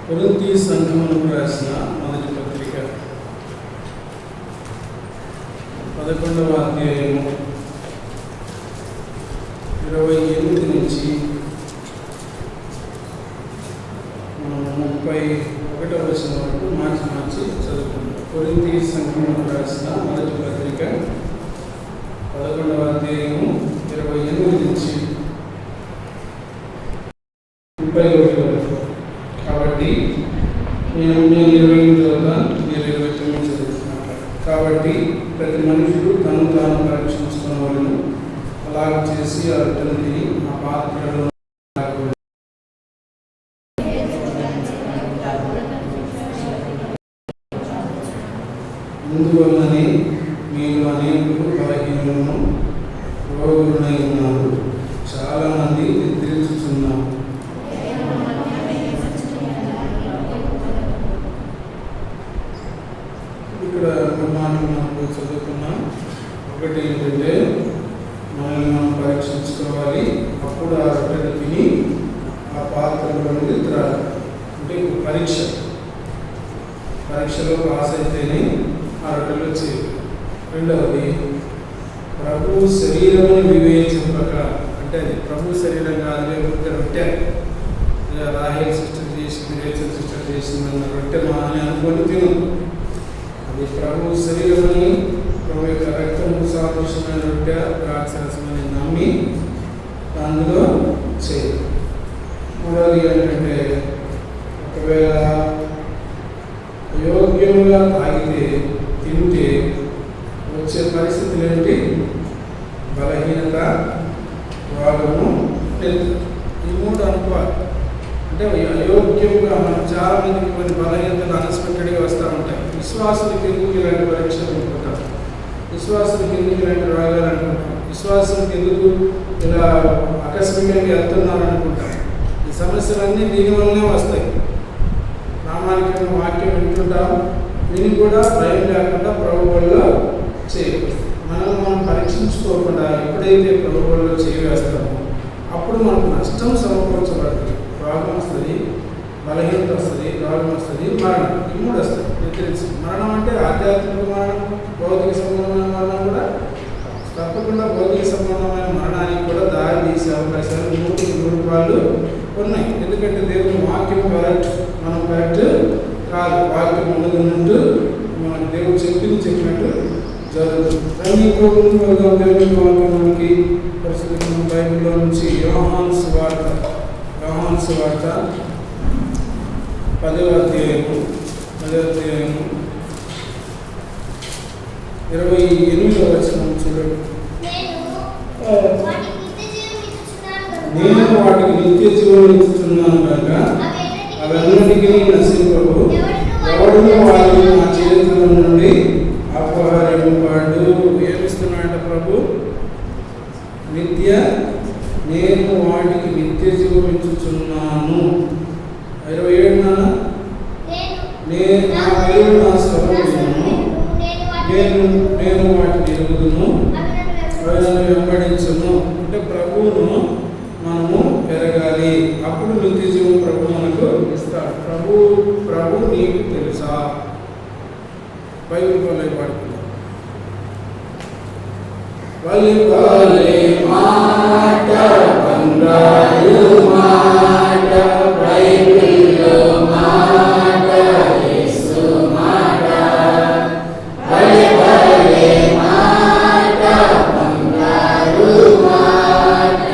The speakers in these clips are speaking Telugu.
కొరింథీ సంఘమునకు రాసిన మొదటి పత్రిక 11వ అధ్యాయము 28 నుంచి 31వ వచనం వరకు మార్చి చదువుకుంటాం. కొరింథీ సంఘమునకు రాసిన మొదటి పత్రిక 11వ అధ్యాయము 28 నుంచి 31 వరకు. కాబట్టి నేను 20 చదువుతాను, మీరు 29 చదువుతున్నారు. కాబట్టి ప్రతి మనుషుడు తను తాను పరీక్షించుకోవాలని అలాగ చేసి ఆ రొట్టెను తిని ఆ పాత్రలో అందువల్లనే మీరు అనేకులు బలహీనులను రోగులై ఉన్నారు, చాలా మంది నిద్రించుచున్నారు. ఇక్కడ మనకు చదువుకున్నాం. ఒకటి ఏంటంటే మనల్ని మనం పరీక్షించుకోవాలి, అప్పుడు ఆ రొట్టెను తిని ఆ పాత్రలో నిద్రాలి. అంటే పరీక్షలో పాస్ అయితేనే ఆ రొట్టెలు వచ్చేది. రెండవది ప్రభు శరీరం వివేచింపక, అంటే అది ప్రభు శరీరం కాదు, లేకపోతే రొట్టె రాహేల్ సిస్టర్ చేసింది, రేచల్ సిస్టర్ చేసిందన్న రొట్టె మా అని అనుకొని తిను. అది ప్రభు శరీరమని, ప్రభు యొక్క రక్తము సాదృశ్యమైన రొట్టె ద్రాక్షరసమని నమ్మి అందులో చేయాలి. మూడవది ఏంటంటే ఒకవేళ అయోగ్యంగా తాగితే తింటే వచ్చే పరిస్థితులు ఏంటి? బలహీనత, రోగము, ఈ మూడు అనుకోవాలి. అంటే అయోగ్యంగా మనం చాలా మందికి కొన్ని బలహీనతలు అన్ఎక్స్పెక్టెడ్గా వస్తూ ఉంటాయి. విశ్వాసులకు ఎందుకు ఇలాంటి పరీక్షలు అనుకుంటాం, విశ్వాసులకు ఎందుకు ఇలాంటి రోగాలు అనుకుంటాం, విశ్వాసులకు ఎందుకు ఇలా ఆకస్మికంగా వెళ్తున్నారు అనుకుంటాం. ఈ సమస్యలన్నీ దీనివల్లనే వస్తాయి. ప్రామాణికంగా వాక్యం వింటుంటాం, విని కూడా భయం లేకుండా ప్రభువుల్లో చేయాలి. మనం పరీక్షించుకోకుండా ఎప్పుడైతే ప్రభువుల్లో చేయవేస్తామో అప్పుడు మనకు నష్టం సమకూర్చబడుతుంది. రోగం వస్తుంది, బలహీనత వస్తుంది, రోగం వస్తుంది, మరణం. ఈ మూడు వస్తాయి. తెలుసు మరణం అంటే ఆధ్యాత్మిక మరణం, భౌతిక సంబంధమైన మరణం కూడా. తప్పకుండా భౌతిక సంబంధమైన మరణానికి కూడా దారి తీసే అవకాశాలు 100% ఉన్నాయి. ఎందుకంటే దేవుని వాక్యం కరెక్ట్, మనం కరెక్ట్ కాదు. వాక్యం ఉన్నట్టు మన దేవుడు చెప్పినట్టు జరుగుతుంది. దేవుని వాక్యానికి పరిశుద్ధమైన బైబిల్లో నుంచి యోహాను సువార్త 10వ అధ్యాయము 28వ వచనం చూడండి. నేను వాటికి నిత్య జీవం ఇస్తున్నాను కనుక అవన్నిటికీ నశింపవు, ఎవడును వాటిని నా చేతుల నుండి అపహరింపడు. ఏమిస్తున్నాడ ప్రభు? నేను వాటికి నిత్య జీవం ఇచ్చుచున్నాను. 27 నా పేరు నా స్వరూపమును, నేను వాటిని ఎరుగుదును, అవి నన్ను వెంబడించును. అంటే ప్రభువును మనము పెరగాలి, అప్పుడు నిత్య జీవం ప్రభు మనకు ఇస్తాడు. ప్రభు నీకు తెలుసా? బైబిల్ పల్లె పాడుకుందాం. మాట బంగారు మాట, బైబిల్లో మాట, యేసు మాట. బలే మాట బంగారు మాట,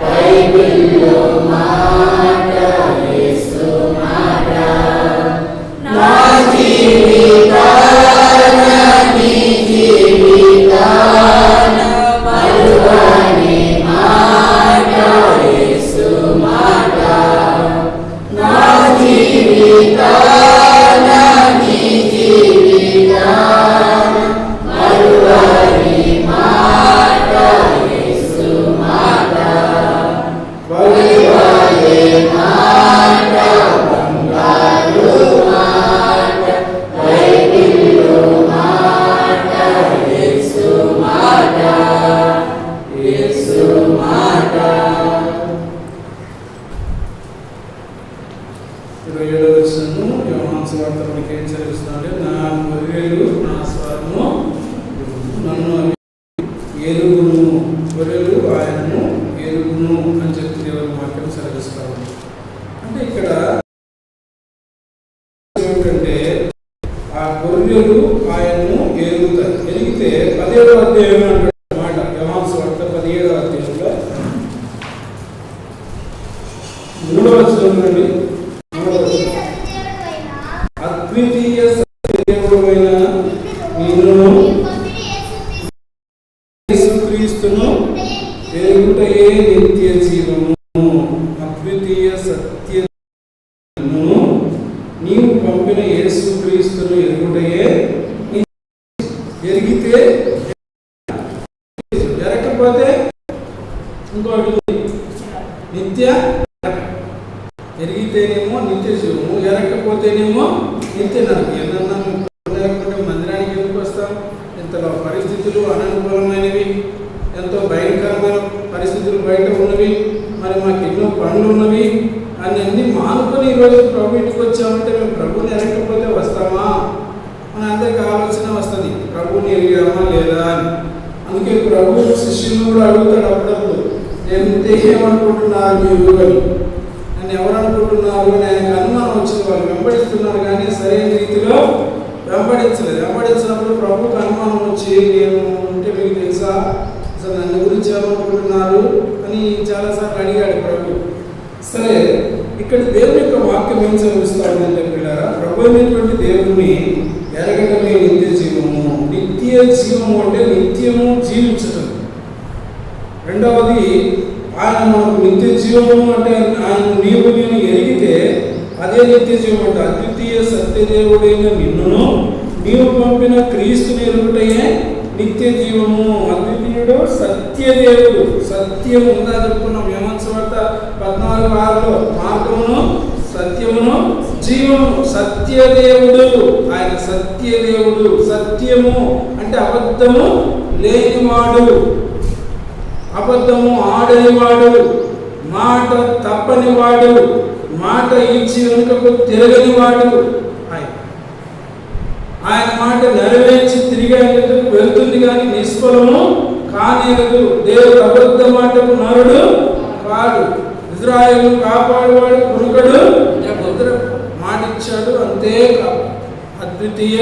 బైబిల్లో మాట, యేసు మాట. 27వ వచనము యోహాను సువార్త మనకి ఏం చదివిస్తున్నాడు? నా గొర్రెలు నా స్వరము నన్ను ఎరుగును, గొర్రెలు ఆయనను ఎరుగును అని చెప్పి దేవుని వాక్యం చదివిస్తాము. అంటే ఇక్కడ ఏమిటంటే ఆ గొర్రెలు ఆయనను ఎరుగుతాయి. ఎరిగితే 17వ అధ్యాయం మాట యోహాను సువార్త 17వ అధ్యాయంలో 3వ వచనం నుండి అద్వితీయ సత్యదేవుడైన నిన్ను యేసుక్రీస్తును ఎరుగుటయే నిత్య జీవము. అద్వితీయ సత్యను నీవు పంపిన యేసుక్రీస్తును ఎరుగుటయే. ఎరిగితే ఎరగకపోతే ఇంకోటి నిత్య. ఎరిగితేనేమో నిత్య జీవము, ఎరగకపోతేనేమో నిత్య నరకం. ఏదన్నా లేకుంటే మందిరానికి ఎందుకు వస్తాం? ఇంతలో పరిస్థితులు అననుకూలమైనవి, ఎంతో భయంకరమైన పరిస్థితులు బయట ఉన్నవి, మరి మాకు ఎన్నో పనులు ఉన్నవి అన్నీ మానుకొని ఈరోజు ప్రభు ఇంటికి వచ్చామంటే మేము ప్రభుని ఎరగకపోతే వస్తామా మన అందరికి ఆలోచన వస్తుంది, ప్రభుని ఎరిగామా లేదా అని. అందుకే ప్రభు శిష్యులు కూడా అడుగుతాడు అప్పుడప్పుడు, నేను ఏమనుకుంటున్నారు మీరు అని, నన్ను ఎవరు అనుకుంటున్నారు అని ఆయనకు అనుమానం వచ్చింది. వాళ్ళు వెంబడిస్తున్నారు కానీ సరైన రీతిలో వెంబడించలేదు. వెంబడించినప్పుడు ప్రభుకు అనుమానం వచ్చి, నేను ఉంటే మీకు తెలుసా అసలు నన్ను గురించి ఏమనుకుంటున్నారు అని చాలాసార్లు అడిగాడు ప్రభు. సరే, ఇక్కడ దేవుని యొక్క వాక్యం ఏం చదివిస్తా ఉందంటే పిల్లరా, ప్రభు అయినటువంటి దేవుని ఎరగటమే నిత్య జీవము. నిత్య జీవము అంటే నిత్యము జీవించటం. రెండవది ఆయన మనకు నిత్య జీవము అంటే ఆయన నీవు నేను ఎరిగితే అదే నిత్య జీవం అంటే అద్వితీయ సత్యదేవుడైన నిన్నును నీవు పంపిన క్రీస్తుని ఎరుగుటయే నిత్య జీవము. అద్వితీయుడు సత్యదేవుడు, సత్యము ఉందా చెప్పుకున్నాం యోహాను సువార్త 14:6లో, మార్గమును సత్యమును జీవము. సత్యదేవుడు ఆయన, సత్యదేవుడు. సత్యము అంటే అబద్ధము లేనివాడు, అబద్ధము ఆడనివాడు, మాట తప్పనివాడు, మాట ఇచ్చి వెనుకకు తిరగనివాడు. ఆయన మాట నెరవేర్చి తిరిగి వెళ్తుంది కానీ నిష్ఫలము కానేరదు. దేవుడు అబద్ధ మాటకు నరుడు కాదు. ఇజ్రాయేలు కాపాడువాడు కురుకడు, మాట ఇచ్చాడు అంతే కాదు. అద్వితీయ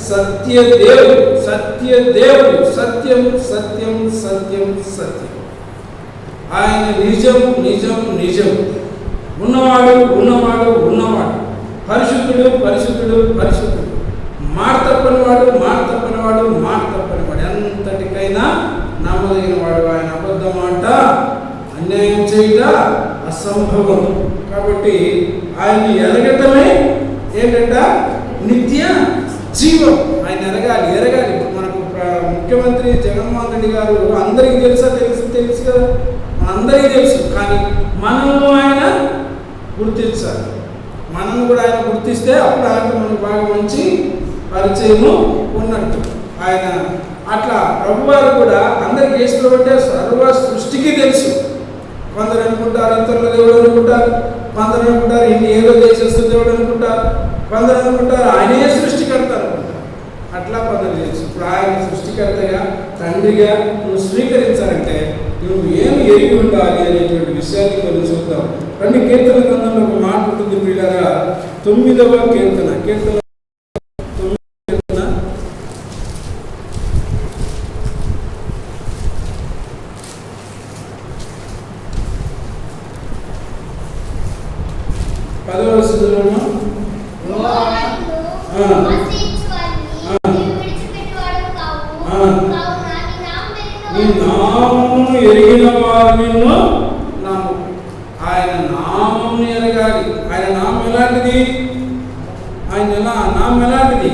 సత్యదేవుడు, సత్యదేవుడు, సత్యం సత్యం సత్యం సత్యం. ఆయన నిజం నిజం నిజం, ఉన్నవాడు ఉన్నవాడు ఉన్నవాడు, పరిశుద్ధుడు పరిశుద్ధుడు పరిశుద్ధుడు, మాట తప్పనివాడు మాట తప్పనివాడు మాట తప్పనివాడు, ఎంతటికైనా నమ్మదగిన వాడు. ఆయన అబద్ధ మాట అన్యాయం చేయట అసంభవం. కాబట్టి ఆయన్ని ఎరగటమే ఏంటంట నిత్య జీవం. ఆయన ఎరగాలి ఎరగాలి. ఇప్పుడు మనకు ముఖ్యమంత్రి జగన్మోహన్ రెడ్డి గారు అందరికీ తెలుసు కదా, మనందరికీ తెలుసు. కానీ మనము ఆయన గుర్తించాలి. మనము కూడా ఆయన గుర్తిస్తే అప్పుడు ఆయన మనకు బాగా మంచి పరిచయము ఉన్నట్టు. ఆయన అట్లా ప్రభువారు కూడా అందరికి యేసు అంటే సర్వ సృష్టికి తెలుసు. కొందరు అనుకుంటారు ఇతరుల దేవుడు అనుకుంటారు, కొందరు అనుకుంటారు ఇన్ని ఏదో దేశస్తు దేవుడు అనుకుంటారు, కొందరు అనుకుంటారు ఆయనే సృష్టికర్త అనుకుంటారు. అట్లా కొందరు తెలుసు. ఇప్పుడు ఆయన సృష్టికర్తగా తండ్రిగా నువ్వు స్వీకరించాలంటే నువ్వు ఏమి ఎరిగి ఉండాలి అనేటువంటి విషయాన్ని కొన్ని చూద్దాం. రెండు కీర్తన గ్రంథంలో ఒక మాట ఉంటుంది పిల్లగా, 9వ కీర్తన 10వ వచనంలో నీ నామమును ఎరిగిన వారు నిన్ను నమ్ము. ఆయన నామమును ఎరగాలి. ఆయన నామం ఎలాంటిది? ఆయన నామం ఎలాంటిది?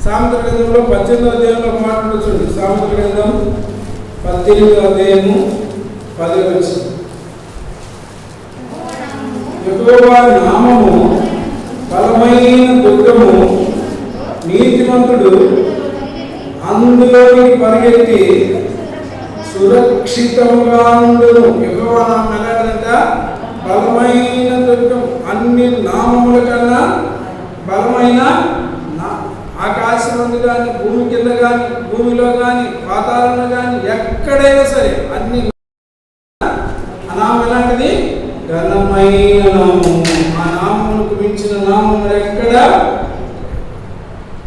సామెతల గ్రంథంలో 18వ అధ్యాయంలో ఒక మాట చూడండి. సామెతల గ్రంథం 18వ అధ్యాయము 10వ వచనం. యెహోవా నామము బలమైన దుర్గము, నీతిమంతుడు అందులోకి పరిగెత్తి సురక్షితంగా ఉండును. యెహోవా నామం ఎలాంటిదంట? బలమైన దుర్గం. అన్ని అన్ని నామముల కన్నా బలమైన ఆకాశం ముందు కానీ, భూమి కింద కానీ, భూమిలో కానీ, పాతాళంలో కానీ, ఎక్కడైనా సరే అన్ని ఆ నామం ఎలాంటిది? ఘనమైన నామము. ఆ నామములకు మించిన నామము ఎక్కడ?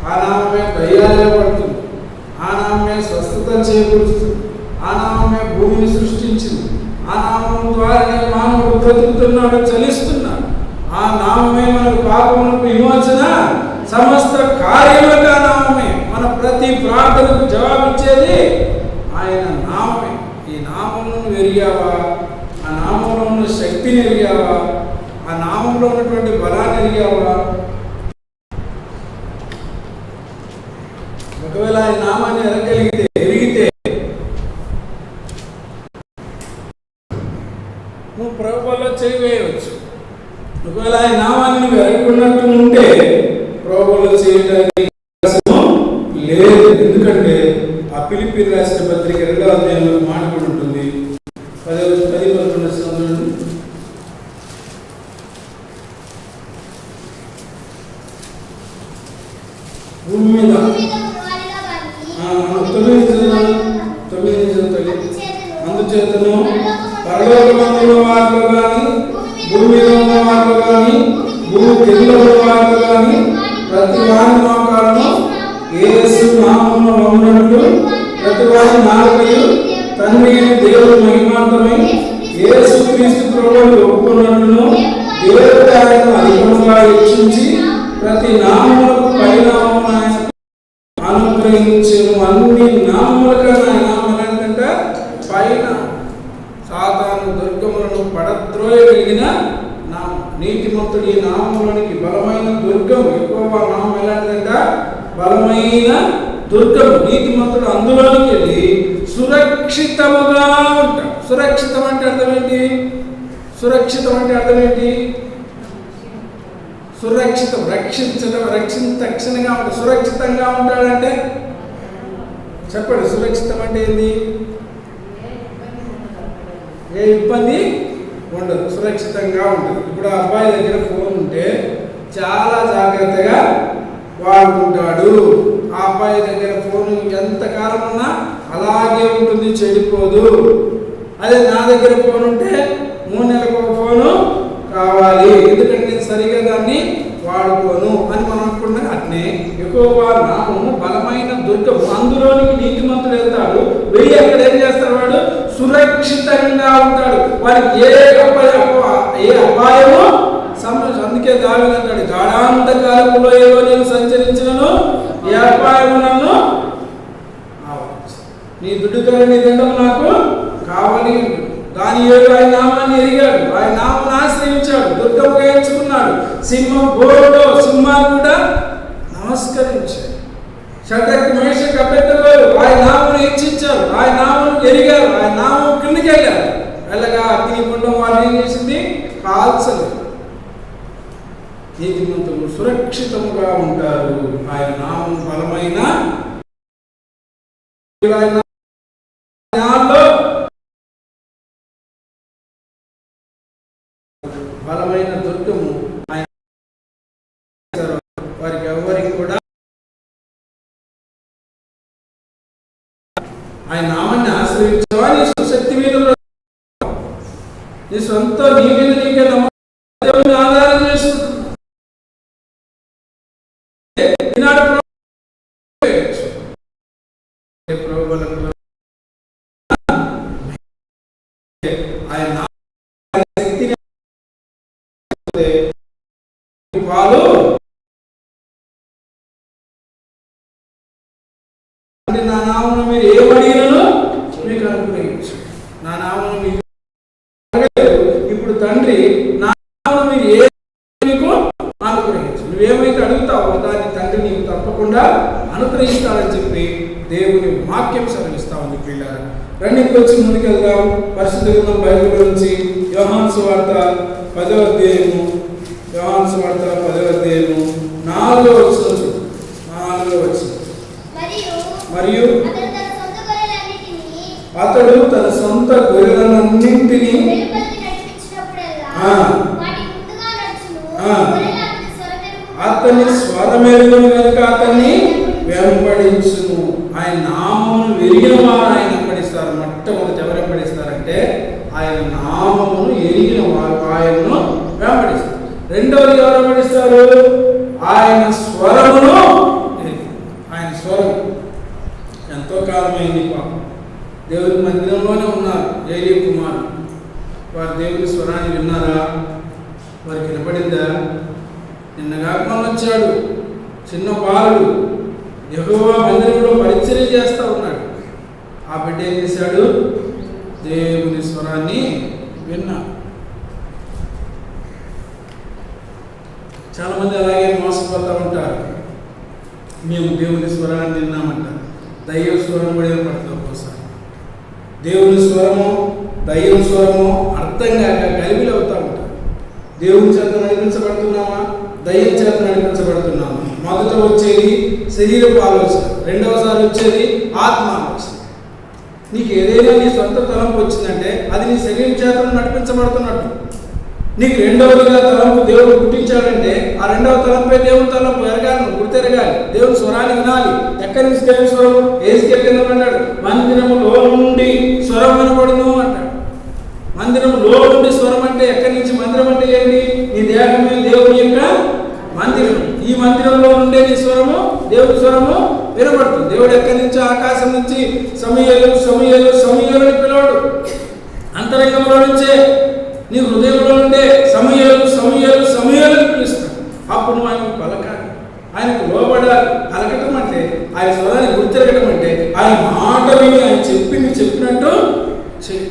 ఆ నామమే దయ్యాలే పడుతుంది, ఆ నామమే స్వస్థత చేకూరుస్తుంది, ఆ నామమే భూమిని సృష్టించింది, ఆ నామం ద్వారానే మానవుడు బ్రతుకుతున్నాడు, చలిస్తున్నాడు. ఆ నామమే మనకు పాపములకు విమోచన, సమస్త కార్యములకు ఆ నామమే. మన ప్రతి ప్రార్థనకు జవాబిచ్చేది ఆయన నామమే. ఈ నామమును ఎరిగావా? ఆ నామంలో ఉన్న శక్తిని ఎరిగావా? ఆ నామంలో ఉన్నటువంటి బలాన్ని ఎరిగావా? ఒకవేళ ఆయన నామాన్ని ఎరిగితే నువ్వు ప్రభువులో చేయి వేయవచ్చు. ఒకవేళ ఆయన నామాన్ని నువ్వు ఎరగకున్నట్టు ఉంటే ప్రభువులో చేయడానికి లేదు. ఎందుకంటే ఆ ఫిలిప్పీయులకు రాసిన పత్రిక 2వ అధ్యాయంలో మాట కూడా ఉంటుంది. 10-11 సంవత్సరాలు భూమి మీద 9 అందుచేతను పరలోకమందున్న వారిలో కానీ, భూమి మీద ఉన్న వారిలో కానీ, భూమి కింద ఉన్న వారిలో కానీ ప్రతి వారి మోకాలును యేసు నామమున వంగునట్లు, ప్రతి వారి నాలుకయు తండ్రి అయిన దేవుడు మహిమార్థమై యేసుక్రీస్తు ప్రభువును ఒప్పుకున్నట్లును దేవుడు ఆయనను అధికముగా హెచ్చించి ప్రతి నామములకు పరిణామమును ఆయన అనుగ్రహించెను. అన్ని నామముల కన్నా ఆయన నామం ఏంటంటే పైన సాతాను దుర్గములను పడద్రోయగలిగిన నామం. నీతిమంతుడి ఈ నామంలోనికి బలమైన దుర్గం. యెహోవా నామం ఎలాంటిదంట? బలమైన దుర్గం. నీతిమంతుడు అందులోనికి వెళ్ళి సురక్షితముగా ఉంటాడు. సురక్షితం అంటే అర్థం ఏంటి? సురక్షితం అంటే అర్థం ఏంటి? సురక్షితం, రక్షించడం, రక్షణగా ఉంటాడు. సురక్షితంగా ఉంటాడంటే చెప్పండి, సురక్షితం అంటే ఏంది? ఏ ఇబ్బంది ఉండదు, సురక్షితంగా ఉంటుంది. ఇప్పుడు ఆ అబ్బాయి దగ్గర ఫోన్ ఉంటే చాలా జాగ్రత్తగా వాడుకుంటాడు. ఆ అబ్బాయి దగ్గర ఫోన్ ఎంతకాలం ఉన్నా అలాగే ఉంటుంది, చెడిపోదు. అదే నా దగ్గర ఫోన్ ఉంటే 3 నెలలకు ఒక ఫోను కావాలి, ఎందుకంటే నేను సరిగా దాన్ని వాడుకోను అని మనం అనుకున్నాం. అట్నే యెహోవా నామము బలమైన దుర్గం. అందులోనికి నీతిమంతుడు వెళ్తాడు, వెళ్ళి అక్కడ ఏం చేస్తాడు? వాడు సురక్షితంగా ఉంటాడు. వారికి ఏ అపాయము సంబంధించి. అందుకే దావీదు అంటాడు, గాఢాంధకారములో ఏదో నేను సంచరించినను ఏ అపాయము నన్ను నీ దుడ్డుతో నీ దండం నాకు కావాలి. దానియేలు ఆయన నామాన్ని ఎరిగాడు, ఆయన నామాన్ని ఆశ్రయించాడు, దుర్గముగా ఎంచుకున్నాడు. సింహం బోరులో సింహాన్ని కూడా నమస్కరించాడు. షడ్రక్ మేషక్ అబేద్నెగోలు ఆయన నామమును హెచ్చించారు, ఆయన నామమును ఎరిగారు, ఆయన నామం కిందకి వెళ్ళారు. వెళ్ళగా అగ్నిగుండం వారిని ఏం చేసింది? కాల్చలేదు. నీతిమంతులు సురక్షితముగా ఉంటారు. ఆయన నామం బలమైన బలమైన దుర్గము. ఆయన వారికి ఎవరికి కూడా ఆయన నామాన్ని ఆశ్రయించవా? నీ శక్తి మీద, నీ సొంత నీ మీద నీకే నమ్మకం ఆధారం చేసుకుంటున్నా. ఆయన శక్తిని వాళ్ళు నా నామమును మీరు ఏమడిగినను మీకు అనుగ్రహించు. నా నామమును మీకు ఇప్పుడు తండ్రి నా నామమును మీరు ఏ మీకు అనుగ్రహించు. నువ్వేమైతే అడుగుతావో దాన్ని తండ్రి నీకు తప్పకుండా అనుగ్రహిస్తాడని చెప్పి దేవుని వాక్యం సెలవిస్తా ఉంది. పిల్లలు రండి, వచ్చి ముందుకెళ్దాం. పరిశుద్ధ గ్రంథం బైబిల్ నుంచి యోహాను సువార్త 10వ అధ్యాయము, యోహాను సువార్త 10వ అధ్యాయము 4వ వచనం. 4వ వచనం. మరియు అతడు తన సొంత గొర్రెలన్నింటినీ అతని స్వరమెరుగును కనుక అతన్ని వెంబడించును. ఆయన నామమును ఎరిగిన వారు ఆయన వెంబడిస్తారు. మొట్టమొదటి ఎవరు వెంబడిస్తారంటే ఆయన నామమును ఎరిగిన వారు ఆయనను వెంబడిస్తారు. రెండవది ఎవరు వెంబడిస్తారు? ఆయన స్వరమును. ఆయన స్వరం ఎంతో కాలమైంది పాపం దేవుని మందిరంలోనే ఉన్నారు. ఏలీ కుమారుడు వారు దేవుని స్వరాన్ని విన్నారా? వారికి వినపడిందా? నిన్నగా వచ్చాడు చిన్న బాలుడు, యెహోవా మందిరంలో పరిచర్య చేస్తూ ఉన్నాడు. ఆ బిడ్డ ఏం చేశాడు? దేవుని స్వరాన్ని విన్నాడు. చాలామంది అలాగే మోసపోతూ ఉంటారు. మేము దేవుని స్వరాన్ని విన్నామంటారు. దైవ స్వరం కూడా ఏర్పడుతుంది ఒక్కోసారి. దేవుని స్వరము దైవ స్వరము అర్థం కాక గలిబిలి అవుతూ ఉంటారు. దేవుని చేత నడిపించబడుతున్నామా? దైవం చేత నడిపించబడుతున్నామా? మొదట వచ్చేది శరీరపు ఆలోచన, రెండవసారి వచ్చేది ఆత్మ ఆలోచన. నీకు ఏదైనా నీ సొంత తలంపు వచ్చిందంటే అది నీ శరీరం చేత నడిపించబడుతున్నట్టు. నీకు రెండవదిగా తలంపు దేవుడు పుట్టించాడంటే ఆ రెండవ తలంపై దేవుని తలంపు ఎరగాలి, గుర్తెరగాలి. దేవుని స్వరాన్ని వినాలి. ఎక్కడి నుంచి దేవుని స్వరం? ఏజ్కేల్ కింద అన్నాడు, మందిరములో నుండి స్వరం వినబడును అంటాడు. మందిరములో నుండి స్వరం అంటే ఎక్కడి నుంచి? మందిరం అంటే ఏంటి? నీ దేహమే దేవుని యొక్క మందిరం. ఈ మందిరంలో నుండే నీ స్వరము, దేవుని స్వరము వినబడుతుంది. దేవుడు ఎక్కడి నుంచి? ఆకాశం నుంచి సమూయేలు సమూయేలు సమూయేలుని పిలవడు. అంతరంగంలో నుంచే నీ హృదయంలో నుండే సమూయేలు సమూయేలు సమూయేలుని పిలుస్తాడు. అప్పుడు నువ్వు ఆయనకు పలకాలి, ఆయనకు లోబడాలి. పలకటం అంటే ఆయన స్వరాన్ని గుర్తెరగటం అంటే ఆయన మాట విని ఆయన చెప్పినట్టు చెయ్యి.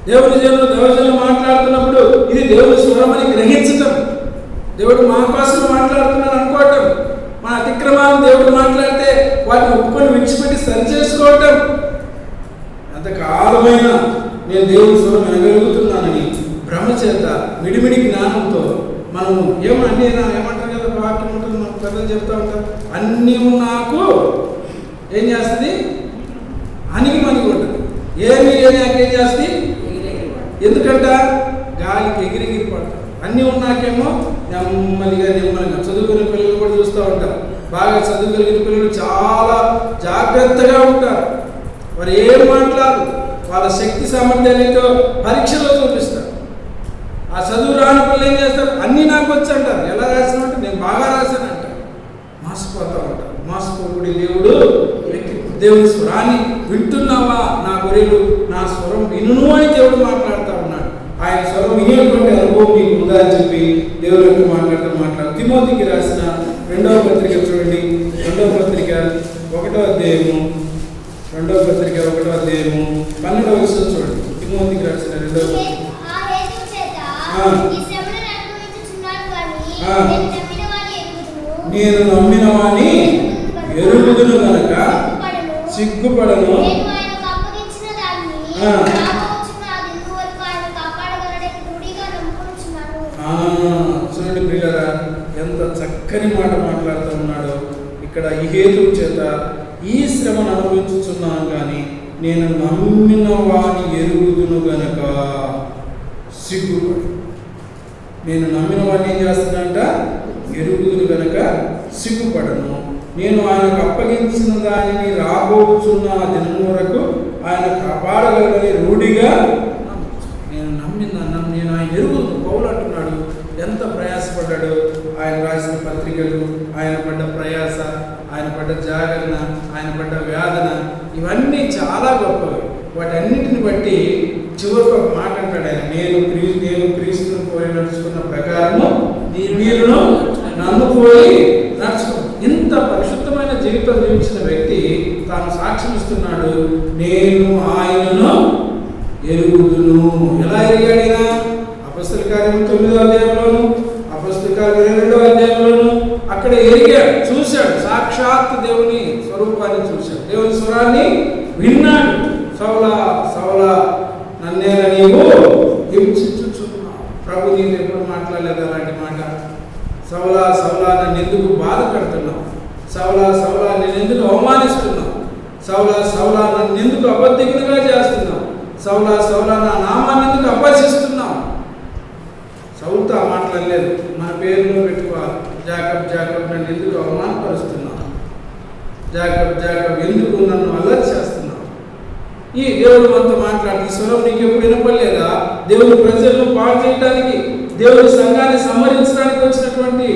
దేవుని జనులు దైవజనులు మాట్లాడుతున్నప్పుడు ఇది దేవుని స్వరం అని గ్రహించటం. దేవుడు మా కోసం మాట్లాడుతున్నాడు అనుకోవటం. మన అతిక్రమాలను దేవుడు మాట్లాడితే వాటిని ఒప్పుకొని విడిచిపెట్టి సరి చేసుకోవటం. అంతకాలమైన నేను దేవుని స్వరం వినగలుగుతున్నానని భ్రమ చేత మిడిమిడి జ్ఞానంతో మనము అన్నీ ఏమంటారు కదా, వాక్యం ఉంటుంది, మనం పెద్దలు చెప్తా ఉంటాం, అన్నీ నాకు ఏం చేస్తుంది? అణిగి మణిగి ఉంటుంది. ఏమి ఏం చేస్తుంది? ఎందుకంట గాలికి ఎగిరిగిరి పడతారు. అన్నీ ఉన్నాకేమో నెమ్మదిగా చదువుకునే పిల్లలు కూడా చూస్తూ ఉంటారు. బాగా చదువుగలిగిన పిల్లలు చాలా జాగ్రత్తగా ఉంటారు. వారు ఏం మాట్లాడరు. వాళ్ళ శక్తి సామర్థ్యాలు ఏంటో పరీక్షలో చూపిస్తారు. ఆ చదువు రాని పిల్లలు ఏం చేస్తారు? అన్నీ నాకు వచ్చి అంటారు. ఎలా రాసినట్టు? నేను బాగా రాశాను అంటారు. మాసిపోతూ ఉంటారు. మాసిపోకుడి దేవుడు దేవుని స్వరాన్ని వింటున్నావా? నా గొర్రెలు నా స్వరం వినును అని దేవుడు మాట్లాడుతూ ఉన్నాడు. ఆయన స్వరం వినేటువంటి అనుభవం నీకు ఉందా అని చెప్పి దేవుడు యొక్క మాట్లాడుతూ తిమోతికి రాసిన 2వ పత్రిక చూడండి. 2వ పత్రిక 1వ అధ్యాయము 12వ వచనం చూడండి. తిమోతికి రాసిన 2వ పత్రిక. నేను నమ్మిన వాని ఎరుగుదును గనక సిగ్గుపడను. చూడండి ప్రియులారా, ఎంత చక్కని మాట మాట్లాడుతూ ఉన్నాడో. ఇక్కడ ఈ హేతువు చేత ఈ శ్రమను అనుభవించుచున్నాను కానీ నేను నమ్మిన వాని ఎరుగుదును గనక సిగ్గుపడు. నేను నమ్మిన వాడిని ఏం చేస్తానంట? ఎరుగుదును గనక సిగ్గుపడను. నేను ఆయనకు అప్పగించిన దానిని రాబోతున్న దినం వరకు ఆయన కాపాడగలని రూఢిగా నేను ఆయన ఎరుగుదును. పౌలు అంటున్నాడు ఎంత ప్రయాసపడ్డాడు. ఆయన రాసిన పత్రికలు, ఆయన పడ్డ ప్రయాస, ఆయన పడ్డ జాగరణ, ఆయన పడ్డ వేదన, ఇవన్నీ చాలా గొప్పవి. వాటన్నిటిని బట్టి చివరికి ఒక మాట అంటాడు ఆయన, నేను క్రీస్తును పోయి నడుచుకున్న ప్రకారము మీరును నన్ను పోయి నడుచుకో. ఇంత పరిశుద్ధమైన జీవితం జీవించిన వ్యక్తి తాను సాక్ష్యం ఇస్తున్నాడు, నేను ఆయనను ఎరుగుదును. ఎలా ఎరిగాడినా? అపొస్తలుల కార్యము 9వ అధ్యాయంలోను, అపొస్తలుల కార్యము 22వ అధ్యాయంలోను అక్కడ ఎరిగాడు, చూశాడు. సాక్షాత్ దేవుని స్వరూపాన్ని చూశాడు, దేవుని స్వరాన్ని విన్నాడు. సౌలా సౌలా నన్నేలా నీవు హింసించుచున్నావు. ప్రభు నీకు ఎప్పుడు మాట్లాడలేదు అలాంటి మాట. సౌలా సౌలా నన్ను ఎందుకు బాధ పెడుతున్నావు? సౌలా సౌలా నేను ఎందుకు అవమానిస్తున్నావు? సౌలా సౌలా నన్ను ఎందుకు అబద్ధికునిగా చేస్తున్నావు? సౌలా సౌలా నా నామాన్ని ఎందుకు అపహసిస్తున్నావు? సౌలుతో ఆ మాట పని లేదు, మన పేరులో పెట్టుకోవాలి. జాకబ్ జాకబ్ నన్ను ఎందుకు అవమానపరుస్తున్నావు, జాకబ్ జాకబ్ ఎందుకు నన్ను అల్లరి చేస్తున్నావు. ఈ దేవుడు మనతో మాట్లాడి స్వరం నీకు ఎప్పుడు వినపడలేదా? దేవుని ప్రజలను పాడు చేయడానికి, దేవుని సంఘాన్ని సంహరించడానికి వచ్చినటువంటి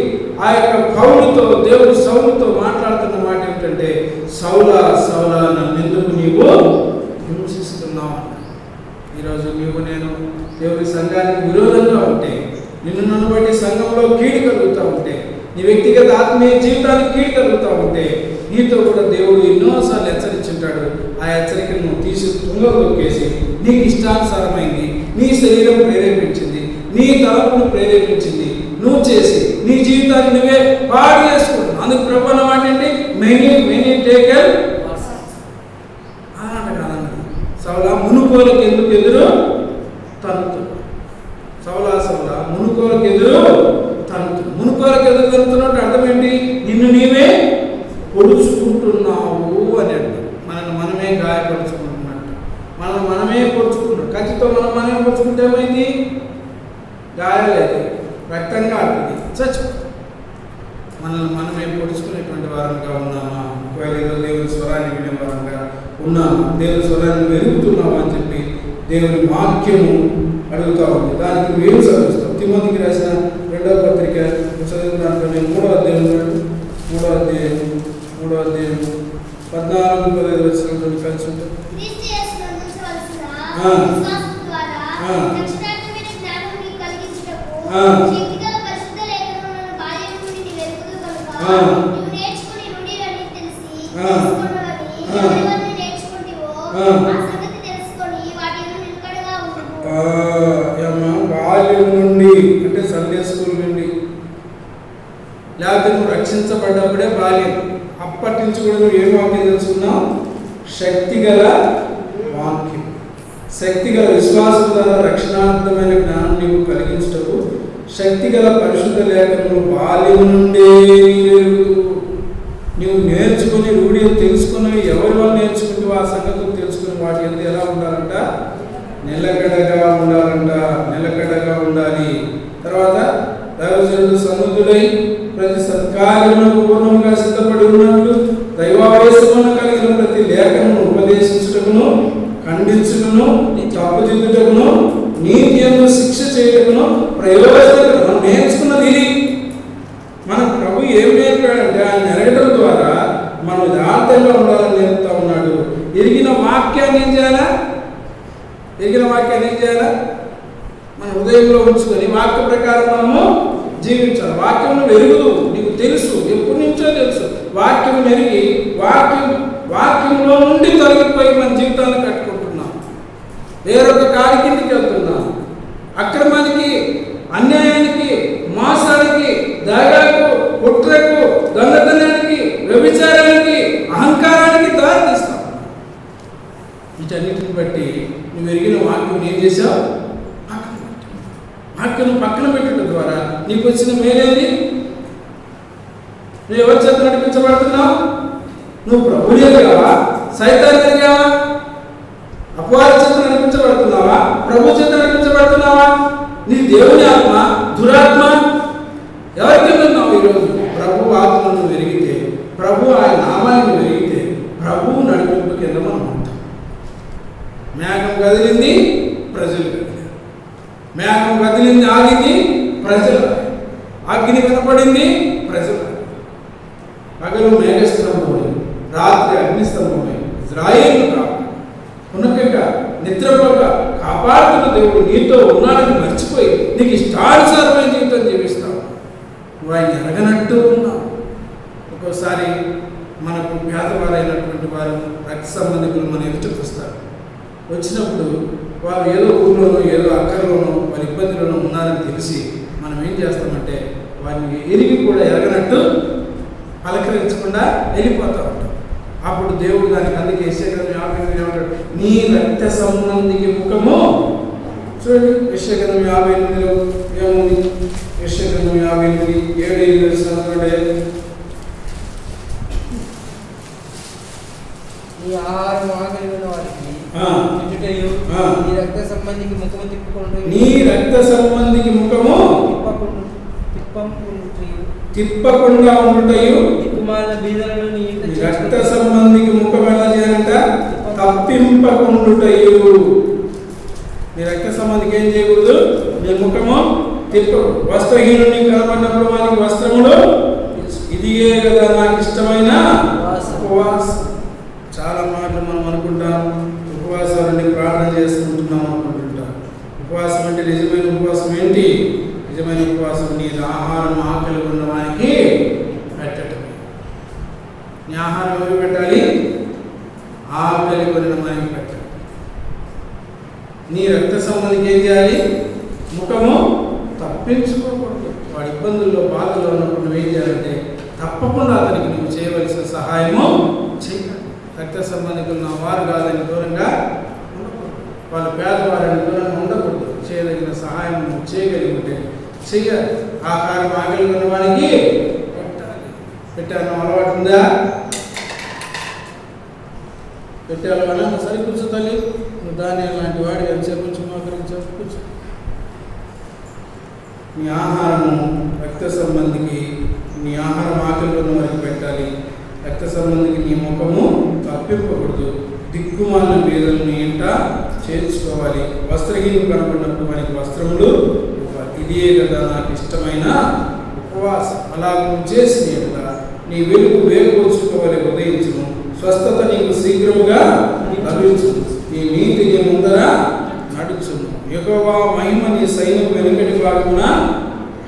ఆ యొక్క పౌలుతో, దేవుడు సౌలుతో మాట్లాడుతున్న మాట ఏమిటంటే, సౌలా సౌలా నన్ను ఎందుకు నీవు హింసిస్తున్నావు. ఈరోజు నీవు నేను దేవుని సంఘానికి విరోధంగా ఉంటే, నిన్ను నన్ను బట్టి సంఘంలో కీడు కలుగుతూ ఉంటే, నీ వ్యక్తిగత ఆత్మీయ జీవితానికి కీడు కలుగుతూ ఉంటే, నీతో కూడా దేవుడు ఎన్నోసార్లు హెచ్చరించుంటాడు. ఆ హెచ్చరికను నువ్వు తీసి తుంగలోకేసి నీకు ఇష్టానుసారమైంది, నీ శరీరం ప్రేరేపించింది, నీ తలపును ప్రేరేపించింది, నువ్వు చేసి నీ జీవితాన్ని నువ్వే పాడు చేసుకుంటున్నావు. అందుకు ప్రభుత్వ మాట ఏంటి? మెనీ మెనీ టేకర్ సౌలా మునుకోలకు ఎందుకు ఎదురు తనుతు. సౌలా సౌలా మునుకోలకు ఎదురు తనుతు. మునుకోలకు ఎదురు తనుతున్నట్టు అర్థం ఏంటి? నిన్ను నీవే పొడుచుకుంటున్నావు అని అర్థం. మనమే గాయపరుచుకుంటున్నట్టు, మనమే పొడుచుకుంటున్నాం. కత్తితో మనమే పొడుచుకుంటే ఏమైంది? గాయాలైతే రక్తంగా ఆడుతుంది, చచ్చిపోతుంది. మనమే పొడుచుకునేటువంటి వారంగా ఉన్నామా? ఒకవేళ ఏదో దేవుని స్వరాన్ని వినే వారంగా ఉన్నామా? దేవుని స్వరాన్ని వెలుగుతున్నామా అని చెప్పి దేవుని వాక్యము అడుగుతా ఉంది. దానికి మేము చదువుతాం. తిమోతికి రాసిన 2వ పత్రిక చదివిన దాంట్లో నేను 3వ అధ్యాయం 14-15 వచ్చినటువంటి కలిసి ఉంటాం. బాల్యం నుండి అంటే సండే స్కూల్ నుండి, లేకపోతే నువ్వు రక్షించబడ్డప్పుడే బాల్యం, అప్పటి నుంచి కూడా నువ్వు ఏం వాక్యం తెలుసుకున్నావు? శక్తిగల వాక్యం. శక్తిగల విశ్వాసం ద్వారా రక్షణార్థమైన జ్ఞానం నీవు కలిగించటకు శక్తిగల పరిశుద్ధ లేఖనములు బాల్యం నుండే నువ్వు నేర్చుకుని రూఢి తెలుసుకున్నవి ఎవరి వల్ల నేర్చుకుంటూ ఆ సంగతులు తెలుసుకుని వాటి ఎంత ఎలా ఉండాలంట? నిలకడగా ఉండాలంట. నిలకడగా ఉండాలి. తర్వాత దైవజనుడు సన్నుతుడై ప్రతి సత్కార్యములకు పూర్ణంగా సిద్ధపడి ఉన్నట్లు దైవావేశమును కలిగిన ప్రతి లేఖను ఉపదేశించుటకును, ఖండించుటకును, తప్పుదిద్దుటకును, నీతియందు శిక్ష చేయుటకును ప్రయోజనకరం. మనం నేర్చుకున్నది ఇది. మన ప్రభు ఏం నేర్పాడంటే ఆయన ఎరగడం ద్వారా మనం యథార్థంగా ఉండాలని నేర్పుతా ఉన్నాడు. ఎరిగిన వాక్యాన్ని ఏం చేయాలా? మన హృదయంలో ఉంచుకొని వాక్య ప్రకారం మనము జీవించాలి. వాక్యం ఎరుగుదు, నీకు తెలుసు, ఎప్పటి నుంచో తెలుసు. వాక్యం ఎరిగి వాక్యంలో నుండి తొలగిపోయి మన జీవితాన్ని కట్టుకుంటున్నాం. వేరొక కాడి కిందికి వెళ్తున్నాం. అక్రమానికి, అన్యాయానికి, మోసానికి, దగాకు, కుట్రకు, దొంగతనానికి, వ్యభిచారానికి, అహంకారానికి దారితీస్తాం. వీటన్నిటిని బట్టి నువ్వు ఎరిగిన వాక్యం ఏం చేశావు? వాక్యం పక్కన పెట్టడం ద్వారా నీకు వచ్చిన మేలేది? నువ్వు ఎవరి చేత నడిపించబడుతున్నావు? నువ్వు ప్రభువు ఎరిగావా? సైతాన్ని ఎరిగావా? అపవాది చేత నడిపించబడుతున్నావా? ప్రభు చేత నడిపించబడుతున్నావా? నీ దేవుని ఆత్మ, దురాత్మ ఎవరికి ఉన్నావు? ఈరోజు ప్రభు ఆత్మను వెరిగితే, ప్రభు ఆయన నామాన్ని వెరిగితే, ప్రభువు నడిపింపు కింద మనం ఉంటాం. మేఘం కదిలింది, ప్రజలు కదిలారు. మేఘం కదిలింది, ఆగింది, ప్రజలు. అగ్ని కనపడింది, ప్రజలు. పగలు మేఘస్తంభమై, రాత్రి అగ్నిస్తంభమై ఇజ్రాయేలు పునకక నిద్రపోక కాపాడుతున్న దేవుడు నీతో ఉన్నాడని మర్చిపోయి నీకు ఇష్టానుసారమైన జీవితం జీవిస్తావు. నువ్వు ఆయన ఎరగనట్టు ఉన్నావు. ఒక్కోసారి మనకు పేదవారైనటువంటి వారు, రక్త సంబంధికులు మన ఎదుటికి వస్తారు. వచ్చినప్పుడు వారు ఏదో ఊళ్ళోనో ఏదో అక్కర్లోనో వారి ఇబ్బందులను ఉన్నారని తెలిసి మనం ఏం చేస్తామంటే వారిని ఎరిగి కూడా ఎరగనట్టు పలకరించకుండా వెళ్ళిపోతూ ఉంటాం. అప్పుడు దేవుడు దానికి అందుకే యెషయా 50 ఏమంటాడు? నీ రక్త సంబంధికి ముఖము. చూడండి యెషయా 58లో ఏముంది? యెషయా 58 7 సంవత్సరాలు ఈ ఆహారం ఆకలిగిన వారికి నీ రక్త సంబంధికి ముఖము తిప్పుకుంటూ, నీ రక్త సంబంధికి ముఖము తిప్పకుండా ఉండుటయు దిక్కుమాల బీదలను నీ ఇంట రక్త సంబంధికి ముఖం ఎలా చేయాలంట? తప్పింపకుండుటయు. మీ రక్త సంబంధికి ఏం చేయకూడదు? మీ ముఖము తిప్పకూడదు. వస్త్రహీనుని కనబడినప్పుడు వానికి వస్త్రములు ఇదియే కదా నాకు ఇష్టమైన ఉపవాసం. చాలా మాటలు మనం అనుకుంటాం, ఉపవాసాలని ప్రార్థన చేసుకుంటున్నాం అనుకుంటుంటాం. ఉపవాసం అంటే నిజమైన ఉపవాసం ఏంటి? నిజమైన ఉపవాసం నీ ఆహారం ఆకలి ఉన్న వానికి పెట్టడం. నీ ఆహారం ఎవరు పెట్టాలి? ఆకలి కొన్న వానికి పెట్టాలి. నీ రక్త సంబంధికి ఏం చేయాలి? ముఖము తప్పించుకోకూడదు. వాడి ఇబ్బందుల్లో బాధల్లో ఉన్నప్పుడు నువ్వు ఏం చేయాలంటే తప్పకుండా అతనికి నువ్వు చేయవలసిన సహాయము చేయాలి. రక్త సంబంధికులు నా వారు కాదని దూరంగా ఉండకూడదు. వాళ్ళు పేదవారిని దూరంగా ఉండకూడదు. చేయదగిన సహాయం నువ్వు చేయగలిగితే చెయ్యాలి. ఆహారం ఆకలి ఉన్న వారికి పెట్టాలి. పెట్టాను అలవాటు ఉందా? పెట్టాలి అన్న సరి కూర్చో తల్లి. నువ్వు దాన్ని లాంటి వాడి ఎంతసేపు కొంచెం మోకరించావు కూర్చో. నీ ఆహారము రక్త సంబంధికి, నీ ఆహారం ఆకలి ఉన్న వారికి పెట్టాలి. రక్త సంబంధికి నీ ముఖము తప్పింపకూడదు. దిక్కుమాలిన బీదలను నీ ఇంట చేర్చుకోవాలి. వస్త్రహీనం కనబడినప్పుడు వారికి వస్త్రములు ఇవ్వాలి. ఇదే కదా నాకు ఇష్టమైన ఉపవాసం. అలా నువ్వు చేసిన కదా నీ వెలుగు వేగువచ్చుకోవాలి. ఉదయించును. స్వస్థత నీకు శీఘ్రముగా లభించును. నీ నీతి నీ ముందర నడుచును. యెహోవా మహిమ నీ సైన్యం వెనుకటి భాగమున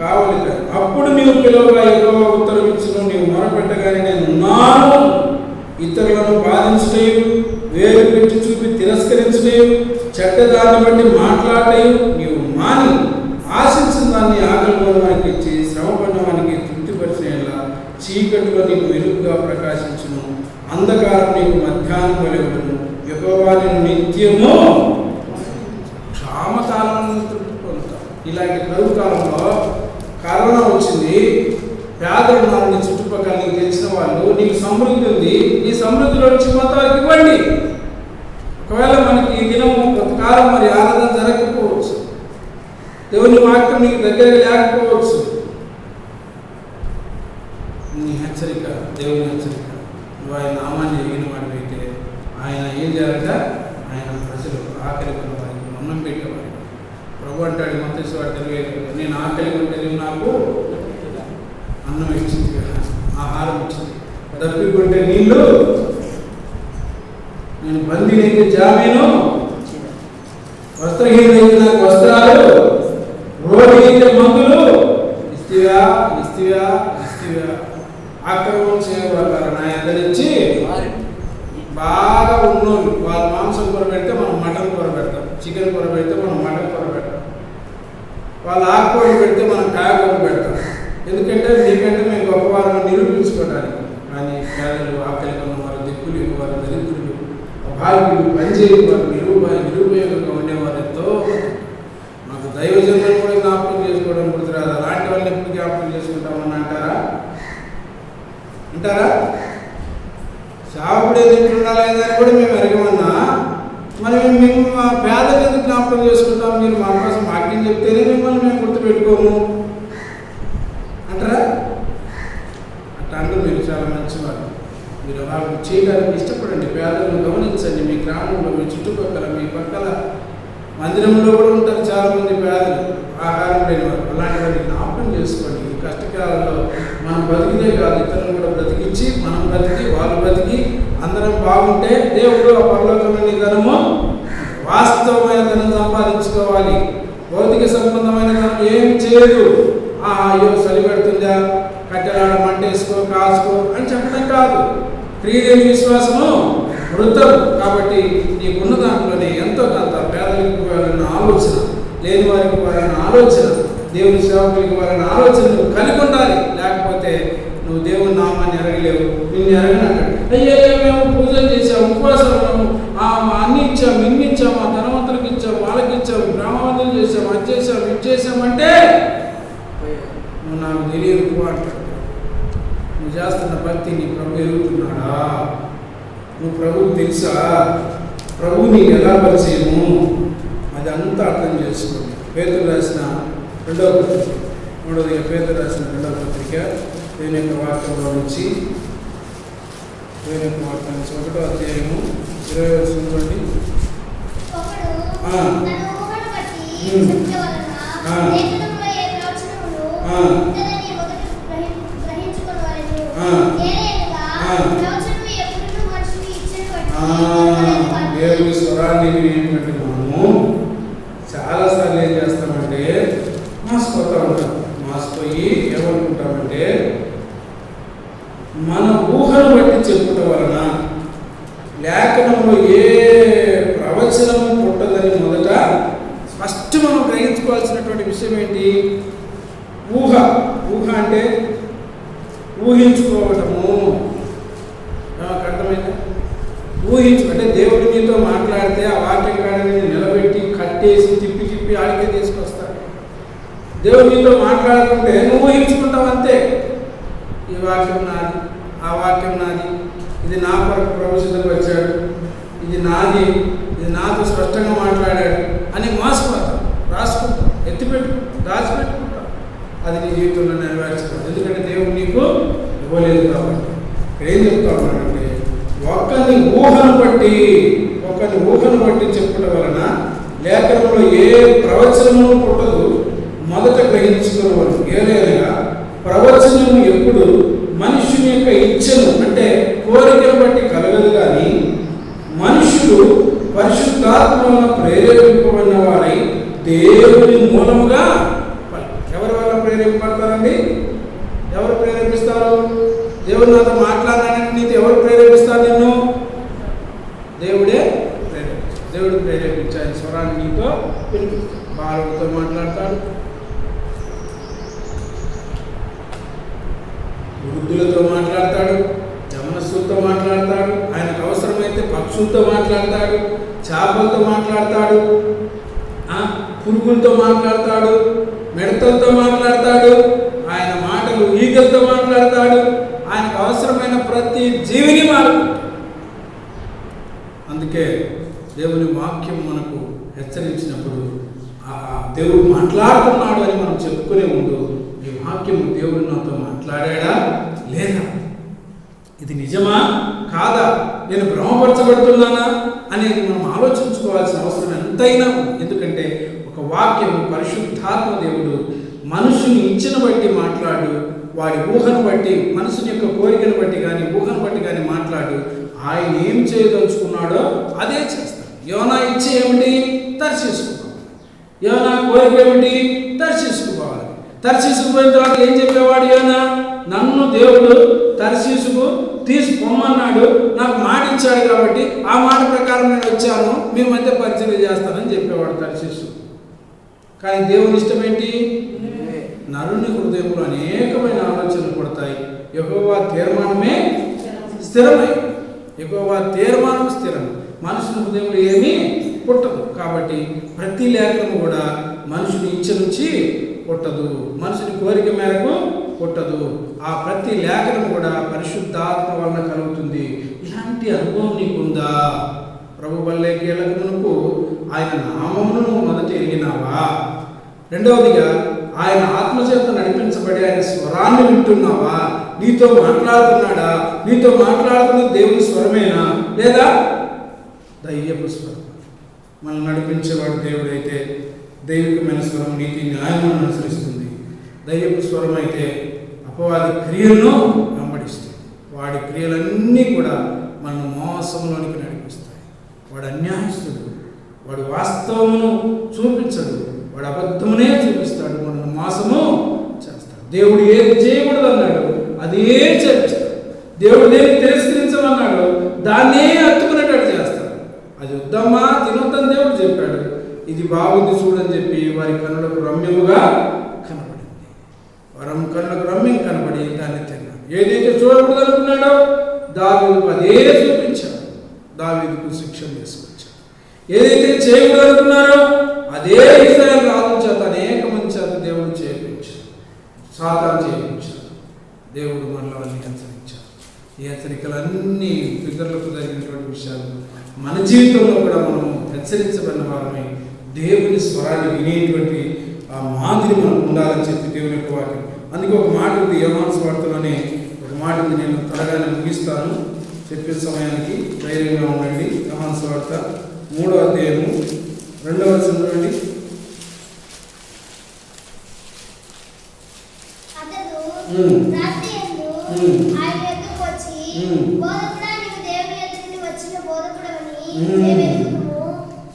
కావలి. అప్పుడు నీవు పిలువగా యెహోవా ఉత్తరం ఇచ్చును. నీవు మొరపెట్టగానే నేను ఉన్నాను. ఇతరులను బాధించుటయు, వేరు పెట్టి చూపి తిరస్కరించుటయు, చెడ్డదాన్ని బట్టి మాట్లాడటయు నీవు మాని ఆశించిన దాన్ని ఆకలి వానికి ఇచ్చి శ్రమపడిన వానికి తృప్తిపరిచేలా చీకటిలో నీకు వెలుగుగా ప్రకాశించును. అంధకారం నీకు మధ్యాహ్నం వెలుగును. యెహోవా నిన్ను నిత్యము క్షామకాలం తృప్తి పొందుతావు. ఇలాంటి కరువు కాలంలో కరోనా వచ్చింది, పేదలు ఉన్నారు నీ చుట్టుపక్కల, నీకు తెలిసిన వాళ్ళు, నీకు సమృద్ధి ఉంది, ఈ సమృద్ధిలో నుంచి మొత్తానికి ఇవ్వండి. ఒకవేళ మనకి ఈ దినము కొంతకాలం మరి ఆరాధన జరగకపోవచ్చు, దేవుని వాక్యం నీకు దగ్గరగా లేకపోవచ్చు. నీ హెచ్చరిక, దేవుని హెచ్చరిక. నువ్వు ఆయన నామాన్ని ఎరిగిన వాడివైతే ఆయన ఏం చేయాలంట? ఆయన ప్రజలు ఆకలి కొన్న వారికి అన్నం పెట్టేవారు. ప్రభు అంటాడు మత్తయి 25, నేను ఆకలి కొంటే నువ్వు నాకు అన్నం ఇచ్చింది కదా, ఆహారం ఇచ్చింది. దప్పికొంటే నీళ్ళు, నేను బందీనైతే జామీను, వస్త్రహీనైతే నాకు వస్త్రాలు, రోగి అయితే మందులు ఇస్తివా ఇస్తివా ఇస్తివా. ఆక్రమణ చేయవారు నా ఎద్దరించి బాగా ఉన్నోళ్ళు వాళ్ళ మాంసం కూర పెడితే మనం మటన్ కూర పెడతాం, చికెన్ కూర పెడితే మనం మటన్ కూర పెడతాం, వాళ్ళ ఆకుకూర పెడితే మనం కాయకూర పెడతాం. ఎందుకంటే నీకంటే మేము గొప్పవారిని నిరూపించుకోవడానికి. కానీ పేదలు, ఆకలి కొన్నవారు, దిక్కులు వారు, దరిద్రులు, అభాగ్యులు, పనిచేయని వారు, నిరుపయోగంగా ఉండేవారు ఎంతో. మాకు దైవజనులు కూడా జ్ఞాపకం చేసుకోవడం గుర్తురాదు. అలాంటి వాళ్ళని ఎప్పుడు జ్ఞాపకం చేసుకుంటామని అంటారా? సాగుడు ఎందుకు ఉండాలి అని కూడా మేము ఎరగమన్నా, మరి మేము మా పేదలు ఎందుకు జ్ఞాపకం చేసుకుంటాం? మీరు మా కోసం వాక్యం చెప్తేనే మిమ్మల్ని మేము గుర్తుపెట్టుకోము అంటారా? అట్లా అంటూ మీరు చాలా మంచివారు. మీరు అలా చేయడానికి ఇష్టపడండి. పేదలను గమనించండి. మీ గ్రామంలో, మీ చుట్టుపక్కల, మీ పక్కల మందిరంలో కూడా ఉంటారు చాలామంది పేదలు, ఆహారం లేనివారు. అలాంటి వాటిని జ్ఞాపకం చేసుకోండి. కష్టకాలంలో మనం బతికితే కాదు, ఇతరులను కూడా బ్రతికించి మనం బ్రతికి వాళ్ళు బ్రతికి అందరం బాగుంటే దేవుడు ఆ పరలోకమైన ధనము, వాస్తవమైన ధనం సంపాదించుకోవాలి. భౌతిక సంబంధమైన ధనం ఏం చేయదు. అయ్యో చలి పెడుతుందా, కట్టెలాడ మంటేసుకో కాసుకో అని చెప్పడం కాదు. క్రియలేని విశ్వాసము వృద్ధం. కాబట్టి నీకున్న దాంట్లోనే ఎంతో కొంత పేదలకు వాళ్ళన్న ఆలోచన, లేని వారికి వాళ్ళన్న ఆలోచన, దేవుని సేవకులకి వాళ్ళని ఆలోచన నువ్వు కలిగి ఉండాలి. లేకపోతే నువ్వు దేవుని నామాన్ని ఎరగలేవు. నిన్ను ఎరగనంటాడు. అయ్యే మేము పూజలు చేసాము, ఉపవాసాలు ఉన్నాము, అన్ని ఇచ్చాము, ఇన్ని ఇచ్చాము, ఆ ధనవంతులకు ఇచ్చాము, వాళ్ళకి ఇచ్చాము, బ్రాహ్మణులు చేసాము, అది చేసాము, ఇది చేసామంటే నువ్వు నాకు తెలియదు అంటాడు. నువ్వు చేస్తున్న భక్తి నీ ప్రభు ఎరుగుతున్నాడా? నువ్వు ప్రభువు తెలుసా? ప్రభువు నీకు ఎలా పరిచయము? అది అంతా అర్థం చేసుకోండి. పేతురు రాసిన 2వ పత్రిక మూడవదిగా పేతురు రాసిన 2వ పత్రిక దేవుని యొక్క వాక్యంలో నుంచి 1వ అధ్యాయము 20వ వచనం నుండి దేవుని స్వరాన్ని వినేటువంటి మనము చాలాసార్లు ఏం చేస్తామంటే మాసిపోతూ ఉంటాం. మాసిపోయి ఏమనుకుంటామంటే మన ఊహను బట్టి చెప్పుకోవడం వలన లేఖనంలో ఏ ప్రవచనము పుట్టదని మొదట ఫస్ట్ మనం గ్రహించుకోవాల్సినటువంటి విషయం ఏంటి? ఊహ. ఊహ అంటే ఊహించుకోవటము. అర్థమైందా? అంటే దేవుడి మీతో మాట్లాడితే ఆ వాక్యం కాడని నిలబెట్టి కట్టేసి తిప్పి తిప్పి ఆడికే తీసుకొస్తాడు. దేవుడి మీతో మాట్లాడుతుంటే నువ్వు ఊహించుకుంటావు అంతే. ఈ వాక్యం నాది, ఆ వాక్యం నాది, ఇది నా కొరకు ప్రభుత్వం వచ్చాడు, ఇది నాది, ఇది నాతో స్పష్టంగా మాట్లాడాడు అని మోసపోతాం, రాసుకుంటాం, ఎత్తిపెట్టుకుంటాం, దాచిపెట్టుకుంటాం. అది నీ జీవితంలో నెరవేర్చుకోవాలి. ఎందుకంటే దేవుడు నీకు ఇవ్వలేదు కాబట్టి. ఏం చెప్తా ఉన్నాడంటే ఒకరిని ఊహను బట్టి చెప్పడం వలన లేఖనంలో ఏ ప్రవచనము పుట్టదు మొదట గ్రహించుకోవాలి. ఏదైనా ప్రవచనము ఎప్పుడు మనుషుని యొక్క ఇచ్ఛను అంటే కోరికను బట్టి కలగదు, కానీ మనుషులు పరిశుద్ధాత్మ వలన ప్రేరేపింపబడిన వారై దేవుని మూలముగా. ఎవరి వల్ల ప్రేరేపింపడతారండి? ఎవరు ప్రేరేపిస్తారు? దేవుడు నాతో మాట్లాడాలని నీతో ఎవరు ప్రేరేపిస్తారు? నిన్ను దేవుడే ప్రేరేపిస్తాడు. దేవుడు ప్రేరేపించాలి స్వరాన్ని నీతో వినిపిస్తాడు. బాలుడితో మాట్లాడతాడు, వృద్ధులతో మాట్లాడతాడు, యవనస్తులతో మాట్లాడతాడు, ఆయనకు అవసరమైతే పక్షులతో మాట్లాడతాడు, చేపలతో మాట్లాడతాడు, పురుగులతో మాట్లాడతాడు, మిడతలతో మాట్లాడతాడు, ఆయన మాటలు ఈగలతో మాట్లాడతాడు, ఆయనకు అవసరమైన ప్రతి జీవిని మాట్లాడతాడు. అందుకే దేవుని వాక్యం మనకు హెచ్చరించినప్పుడు దేవుడు మాట్లాడుతున్నాడు అని మనం చెప్పుకునే ముందు ఈ వాక్యం దేవుడు నాతో మాట్లాడా లేదా, ఇది నిజమా కాదా, నేను భ్రమపరచబడుతున్నానా అనేది మనం ఆలోచించుకోవాల్సిన అవసరం ఎంతైనా ఉంది. ఎందుకంటే ఒక వాక్యం పరిశుద్ధాత్మ దేవుడు మనుషుని ఇచ్ఛను బట్టి మాట్లాడు, వాడి ఊహను బట్టి, మనుషుని యొక్క కోరికను బట్టి కానీ ఊహను బట్టి కానీ మాట్లాడు. ఆయన ఏం చేయదలుచుకున్నాడో అదే చేస్తాడు. యోనా ఇచ్చ ఏమిటి? తర్శీసుకుపోవాలి. యోనా కోరిక ఏమిటి? తర్శీసుకుపోవాలి. తర్శీసుకుపోయిన తర్వాత ఏం చెప్పేవాడు యోనా? నన్ను దేవుడు తర్శీసుకు తీసుకుపోమన్నాడు, నాకు మాట ఇచ్చాడు కాబట్టి ఆ మాట ప్రకారం నేను వచ్చాను, మీ మధ్య పరిచయం చేస్తానని చెప్పేవాడు తర్శీసు. కానీ దేవుని ఇష్టం ఏంటి? నరుని హృదయంలో అనేకమైన ఆలోచనలు పడతాయి. యెహోవా తీర్మానమే స్థిరమై, యెహోవా తీర్మానం స్థిరం, మనుషుని హృదయంలో ఏమీ పుట్టదు. కాబట్టి ప్రతి లేఖనము కూడా మనుషుని ఇచ్చ నుంచి పుట్టదు, మనుషుని కోరిక మేరకు పుట్టదు. ఆ ప్రతి లేఖనం కూడా పరిశుద్ధాత్మ వలన కలుగుతుంది. ఇలాంటి అనుభవం నీకుందా? ప్రభు వల్లకి వెళ్ళకమునకు ఆయన నామమును మొదట ఎరిగినావా? రెండవదిగా ఆయన ఆత్మచేత నడిపించబడి ఆయన స్వరాన్ని వింటున్నావా? నీతో మాట్లాడుతున్నాడా? నీతో మాట్లాడుతున్న దేవుని స్వరమేనా లేదా దయ్యపు స్వరం? మనం నడిపించేవాడు దేవుడైతే దైవికమైన స్వరం నీతి న్యాయమును అనుసరిస్తుంది. దయ్యపు స్వరం అయితే అపవాది క్రియలను వెంబడిస్తుంది. వాడి క్రియలన్నీ కూడా మనం మోసంలోనికి నడిపిస్తాయి. వాడు అన్యాయస్తుడు, వాడు వాస్తవమును చూపించడు, వాడు అబద్ధమునే చూపిస్తాడు, మనల్ని మోసము చేస్తాడు. దేవుడు ఏది చేయకూడదు అన్నాడు అదే చేపిస్తాడు. దేవుడు దేన్ని తిరస్కరించమన్నాడు దాన్నే అత్తుకునేటట్టు చేస్తాడు. అది వద్దమ్మా తినొద్దని దేవుడు చెప్పాడు, ఇది బాగుంది చూడని చెప్పి వారి కన్నులకు రమ్యముగా కనబడింది. వరం కన్నులకు రమ్యం కనబడి దాన్ని తిన్నాడు. ఏదైతే చూడకూడదు అనుకున్నాడో దావీదుకు అదే చూపించాడు, దావీదుకు శిక్ష తీసుకొచ్చాడు. ఏదైతే చేయకూడదు అనుకున్నారో అదే ఇశ్రాయేలు రాజుల చేత అనేక మంది చేత దేవుడు చేయించాడు, సాతాను చేయించాడు. దేవుడు మనలో అన్ని హెచ్చరించాడు. ఈ హెచ్చరికలన్నీ పితరులకు జరిగినటువంటి విషయాలు మన జీవితంలో కూడా మనము హెచ్చరించబడిన వారమై దేవుని స్వరాన్ని వినేటువంటి ఆ మాదిరి మనకు ఉండాలని చెప్పి దేవుని యొక్క వాక్యం. అందుకే ఒక మాట ఉంది, యోహాను సువార్తలోనే ఒక మాట ఉంది, నేను త్వరగానే ముగిస్తాను చెప్పే సమయానికి, ధైర్యంగా ఉండండి. యోహాను సువార్త 3వ అధ్యాయము 2వ వచనం చూడండి.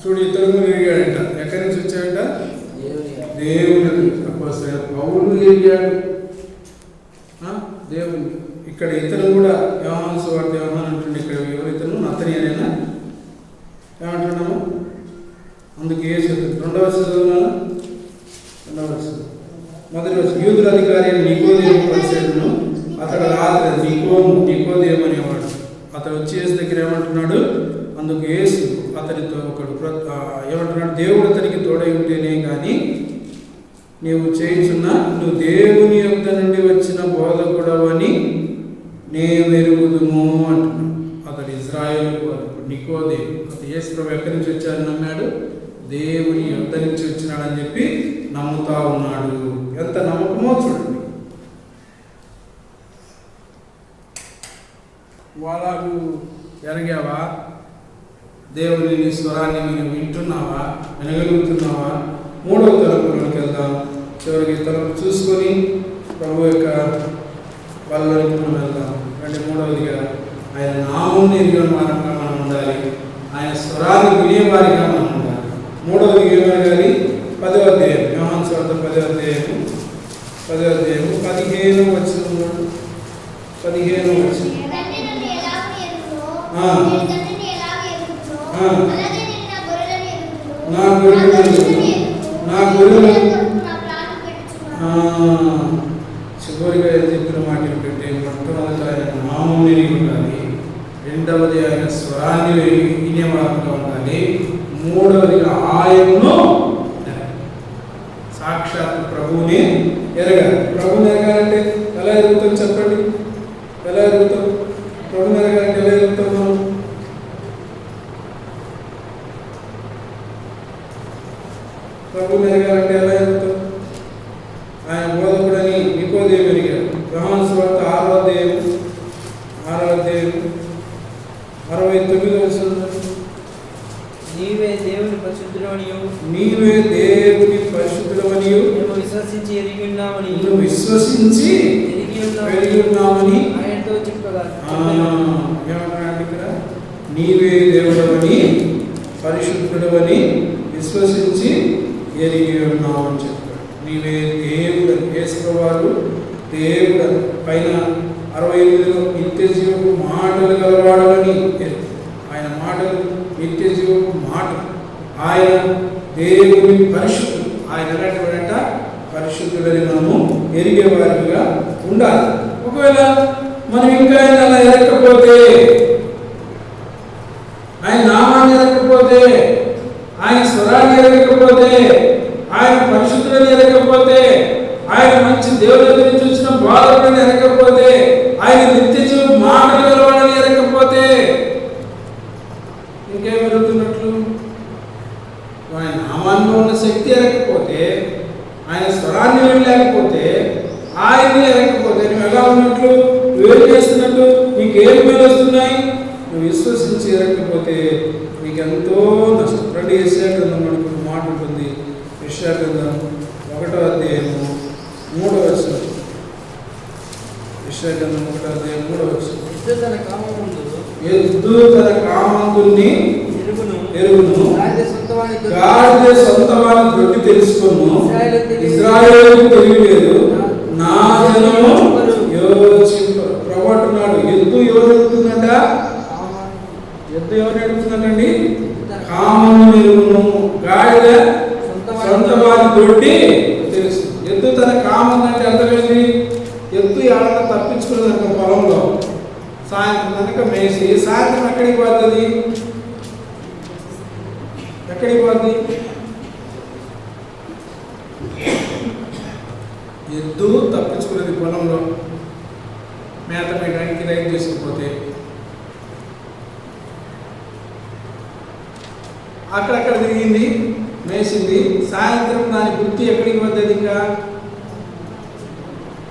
చూడు, ఇతరులు ఎరిగాడంట. ఎక్కడి నుంచి వచ్చాడంట? దేవుని. పౌలు ఎరిగాడు దేవుని. ఇక్కడ ఇతను కూడా యోహాను సువార్త యోహాను అంటుండే. ఇక్కడ ఎవరితను? నతనీయేలేనా? ఏమంటున్నాము? అందుకే రెండవ చదువునా? మొదటి వచ్చి యూదుల అధికారి నికోదేము పరిచయుడును. అతడు రాత్రి నికోదేము అనేవాడు. అతడు వచ్చి యేసు దగ్గర ఏమంటున్నాడు? అందుకు యేసు అతనితో ఒకడు ఏమంటున్నాడు? దేవుడు అతనికి తోడై ఉంటేనే కానీ నీవు నువ్వు దేవుని యొద్ద నుండి వచ్చిన బోధకుడవని నేను ఎరుగుదుము అంటున్నాడు. అతడు ఇజ్రాయేలు నికోదేము. అతడు యేసు ప్రభు ఎక్కడి నుంచి వచ్చారని నమ్మాడు? దేవుని యొద్ద నుంచి వచ్చినాడని చెప్పి నమ్ముతా ఉన్నాడు. ఎంత నమ్మకమో చూడండి. వాళ్ళకు ఎరగావా? దేవుని స్వరాన్ని మీరు వింటున్నావా? వినగలుగుతున్నావా? 3వ తలంపులోకి వెళ్దాం. చివరికి తలంపు చూసుకొని ప్రభు యొక్క వాళ్ళలోకి మనం వెళ్దాం. అంటే 3వదిగా ఆయన నామం ఎరిగిన వారంగా మనం ఉండాలి. ఆయన స్వరాన్ని వినేవారిగా మనం ఉండాలి. 3వదిగా ఏమనగాలి? 10వ అధ్యాయం యోహాను సువార్త 10వ అధ్యాయము 15వ వచనం. 15వ వచనం. నా గొర్రెలను చివరిగా చెప్పిన మాట ఏమిటంటే, మొట్టమొదటి ఆయన నామం ఎరిగి ఉండాలి, రెండవది ఆయన స్వరాన్ని వినేవారుగా ఉండాలి, 3వదిగా ఆయన్ను సాక్షాత్ ప్రభువుని ఎరగాలి. ప్రభువుని ఎరగాలంటే ఎలా ఎరుగుతాం చెప్పండి? ఎలా ఎరుగుతాం? ప్రభువుని ఎరగాలంటే ఎలా ఎరుగుతాం మనం? ప్రభువుని ఎరగాలంటే ఎలా ఎరుగుతాం? ఆయన బోధకుడని నికోదేము ఎరిగాడు. యోహాను సువార్త 6వ అధ్యాయం 69వ వచనం. నీవే దేవుని పరిశుద్ధుడవనియు నువ్వు విశ్వసించి ఎరిగి ఉన్నామని ఆయనతో చెప్పగా. ఏమన్నాడు ఇక్కడ? నీవే దేవుడవని పరిశుద్ధుడవని విశ్వసించి ఎరిగి ఉన్నావు అని చెప్పాడు. నీవే దేవుడని. యేసు వారు దేవుడని. పైన 68లో నిత్య జీవపు మాటలు గలవాడని. ఆయన మాటలు నిత్య జీవపు మాటలు. ఆయన దేవుని పరిశుద్ధుడు. ఆయన ఎలాంటివాడంట? పరిశుద్ధుడని మనము ఎరిగేవారిగా ఉండాలి. ఒకవేళ మనం ఇంకా ఆయన అలా ఎరగకపోతే, ఆయన నామాన్ని ఎరగకపోతే, ఆయన స్వరాన్ని ఎరగకపోతే, ఆయన పరిశుద్ధులని ఎరగకపోతే, ఆయన మంచి దేవుడి దగ్గర నుంచి వచ్చిన బాధకుడిని ఎరగకపోతే, ఆయన నిత్య జీవ మాటలు గలవాడని ఎరగకపోతే ఇంకేం ఎరుగుతున్నట్లు? ఆయన నామాల్లో ఉన్న శక్తి ఎరగకపోతే, ఆయన స్వరాన్ని వెళ్ళలేకపోతే, ఆయన్ని ఎరగకపోతే నువ్వు ఎలా ఉన్నట్లు? నువ్వేం చేస్తున్నట్టు? నీకు ఏం మేలు వస్తున్నాయి? నువ్వు విశ్వసించి ఎరగకపోతే నీకెంతో నష్టం. రండి, యెషయా గ్రంథం మనకు మాట ఉంటుంది. యెషయా గ్రంథం 1వ అధ్యాయము 3వ వచనం. యెషయా గ్రంథం 1వ అధ్యాయం 3వ వచనం. ఎద్దు తన కామంతుని ఎరుగును, గాడిద సొంతవాని దొడ్డి తెలుసుకొను. ఇశ్రాయేలుకు తెలియలేదు, నా జనము యోచింపరు. ప్రభు అంటున్నాడు, ఎద్దు ఎవరు ఎడుగుతుందంట? ఎద్దు ఎవరు ఎడుగుతుందండి? కామము ఎరుగును, గాడిద సొంతవాని దొడ్డి తెలుసు. ఎద్దు తన కామం అంటే అర్థమైంది. ఎద్దు ఎవరైనా తప్పించుకున్నదనుకో పొలంలో, సాయంత్రం కనుక మేసి సాయంత్రం ఎక్కడికి పోతుంది? ఎక్కడికి పోతుంది? ఎద్దు తప్పించుకునేది పొలంలో మేత వేయడానికి రైతు చేసుకుపోతే అక్కడక్కడ తిరిగింది, మేసింది. సాయంత్రం దాని గుర్తు ఎక్కడికి వద్దది? ఇంకా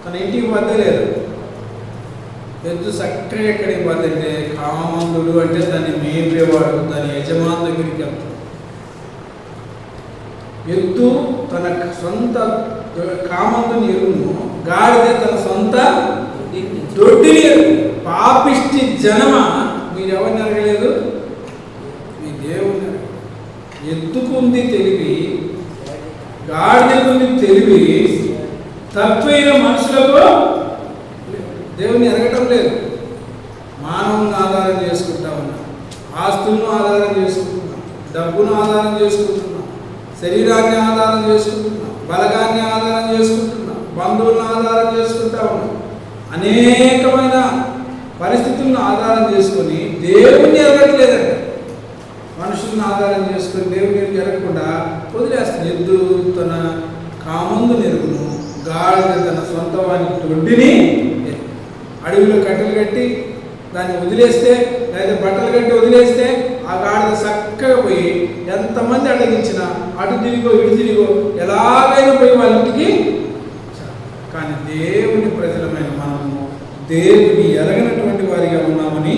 తన ఇంటికి వద్దలేదు. ఎద్దు చక్కగా ఎక్కడికి వద్దంటే కామందుడు అంటే దాన్ని మేపేవాడు, దాని యజమాని దగ్గరికి వెళ్తాడు. ఎద్దు తన సొంత కామందుని ఎరువును, గాడిద తన సొంత దొడ్డిని ఎరువు. పాపిష్టి జనమ, మీరు ఎవరిని అడగలేదు? మీ దేవుని. ఎద్దుకుంది తెలివి, గాడిదకుంది తెలివి, తప్పైన మనుషులకు దేవుని ఎరగటం లేదు. మానవుని ఆధారం చేసుకుంటా ఉన్నాం, ఆస్తులను ఆధారం చేసుకుంటున్నాం, డబ్బును ఆధారం చేసుకుంటున్నాం, శరీరాన్ని ఆధారం చేసుకుంటున్నాం, బలగాన్ని ఆధారం చేసుకుంటున్నాం, బంధువులను ఆధారం చేసుకుంటా ఉన్నాం. అనేకమైన పరిస్థితులను ఆధారం చేసుకొని దేవుణ్ణి ఎరగట్లేదండి. మనుషులను ఆధారం చేసుకొని దేవుని ఎరగకుండా వదిలేస్తుంది. ఎద్దు తన కామందు నెరుగును, గాడిద తన సొంత వాని దొడ్డిని. అడవిలో కట్టెలు కట్టి దాన్ని వదిలేస్తే, లేదా బట్టలు కట్టి వదిలేస్తే ఆ గాడిద చక్కగా పోయి ఎంతమంది అడగించినా అటు తిరిగో ఇటు తిరిగో ఎలాగైనా పోయి వాళ్ళ ఇంటికి. కానీ దేవుని ప్రజలమైన మనము దేవుని ఎరగనటువంటి వారిగా ఉన్నామని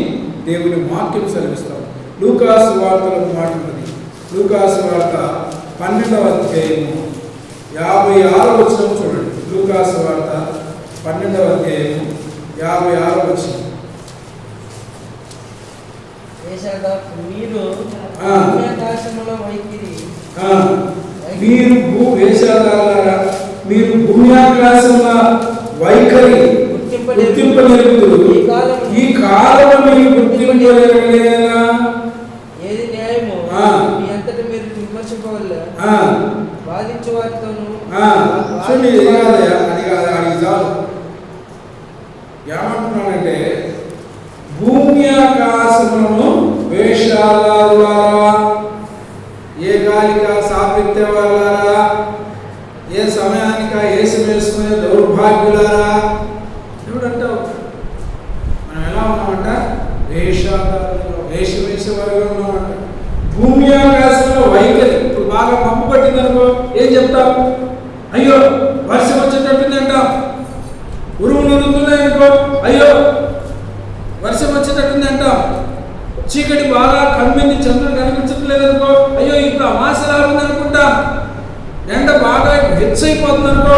దేవుని వాక్యం సెలవిస్తాం. లూకాసు వార్తలో మాట ఉన్నది. లూకాసు వార్త 12వ అధ్యాయము 56వ వచనం చూడండి. లూకాసు వార్త 12వ అధ్యాయము 56వ వచనం. మీరు భూమి ఆకాశముల వైఖరి గుర్తింపనేరుగుతురు. ఈ కాలం మీరు గుర్తింపలేదా? ఏది న్యాయమో మీ అంతటా మీరు విమర్శింపవల్ల వాదించే వారితోనూ. చూడండి, అది చాలు. ఏమంటున్నాడంటే, భూమి ఆకాశములను వేషాదారులారా, ఏ గాలిక సాపిత్తే వాళ్ళారా, ఏ సమయానిక ఏసం వేసుకునే దౌర్భాగ్యులారా. ఎవడంటావు? మనం ఎలా ఉన్నామంట? వేషాదారులు, వేషం వేసేవారుగా ఉన్నామంట. భూమి ఆకాశంలో వైఖరి. ఇప్పుడు బాగా మబ్బు పట్టింది అనుకో, ఏం చెప్తావు? అయ్యో వర్షం వచ్చేటట్టుంది అంటాం. ఉరుములు ఉరుకుతున్నాయి అనుకో, అయ్యో వర్షం వచ్చేటట్టుంది అంటాం. చీకటి బాగా కమ్మింది, చంద్రుడు కనిపించట్లేదు అనుకో, అయ్యో ఇప్పుడు అమాసలా ఉంది అనుకుంటాం. ఎండ బాగా హెచ్చైపోతుంది అనుకో,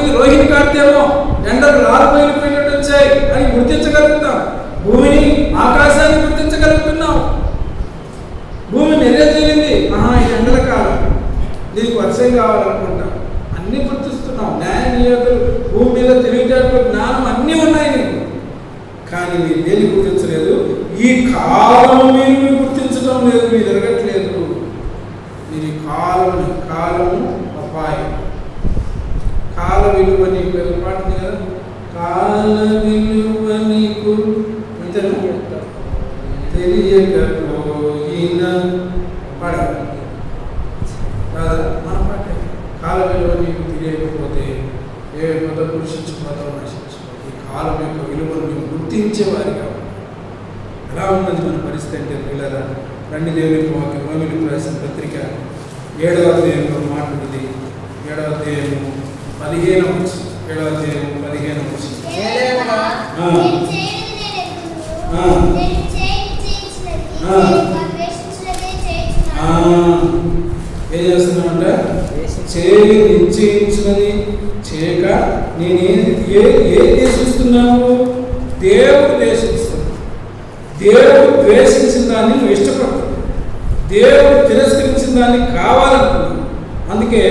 ఇది రోహిణి కార్తేమో, ఎండలు లారిపోయినట్టు వచ్చాయి అని గుర్తించగలుగుతాం. భూమిని ఆకాశాన్ని గుర్తించగలుగుతున్నాం. భూమి నెరవేర్చేయింది, ఇది ఎండల కాలం, దీనికి వర్షం కావాలనుకుంటాం. అన్ని గుర్తిస్తున్నాం. న్యాయ నియోజకులు, భూమి మీద తెలివితేటలు, జ్ఞానం అన్నీ ఉన్నాయి నీకు. కానీ మీరు దేన్ని గుర్తించలేదు? ఈ కాలం మీరు గుర్తించడం లేదు, మీరు ఎరగట్లేదు. మీరు ఈ కాలము అపాయం. కాల విలువ నీకు పాటుంది కదా, కాల విలువ నీకు తెలియకపోయిన పాడ మన పాట. కాల విలువ నీకు తెలియకపోతే ఏ మొదలు పురుషించిపోతావు, నశించిపోతావు. ఈ కాలం యొక్క విలువను మేము గుర్తించేవారిగా ఎలా ఉన్నది మన పరిస్థితి అంటే పిల్లరా, రండి దేవునికి వాక్యం. రోమిలికి రాసిన పత్రిక 7వ అధ్యాయంలో మాట్లాడుతుంది. 7వ అధ్యాయము 15వ వచనం. 7వ అధ్యాయము 15వ వచనం. ఏం చేస్తున్నామంట? చేయి నిశ్చయించినది చేయక ఏం దేశిస్తున్నావు? దేవుడు దేశిస్తున్నావు. దేవుడు ద్వేషించిన దాన్ని నువ్వు ఇష్టపడతావు. దేవుడు తిరస్కరించిన దాన్ని కావాలనుకున్నావు. అందుకే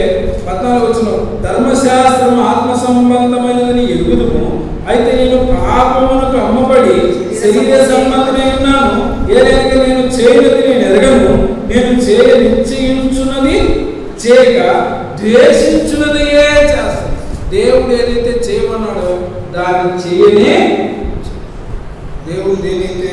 14వ వచనం, ధర్మశాస్త్రం ఆత్మ సంబంధమైనదని ఎరుగుదుము, అయితే నేను పాపమునకు అమ్మబడి శరీర సంబంధమై ఉన్నాను. ఏదైనా నేను చేయనది నేను ఎరగను, నేను చేయ నిశ్చయించున్నది చేయక ద్వేషించున్నదియే చేస్తాను. దేవుడు ఏదైతే చేయమన్నాడో దాన్ని చేయనే. దేవుడు దేనైతే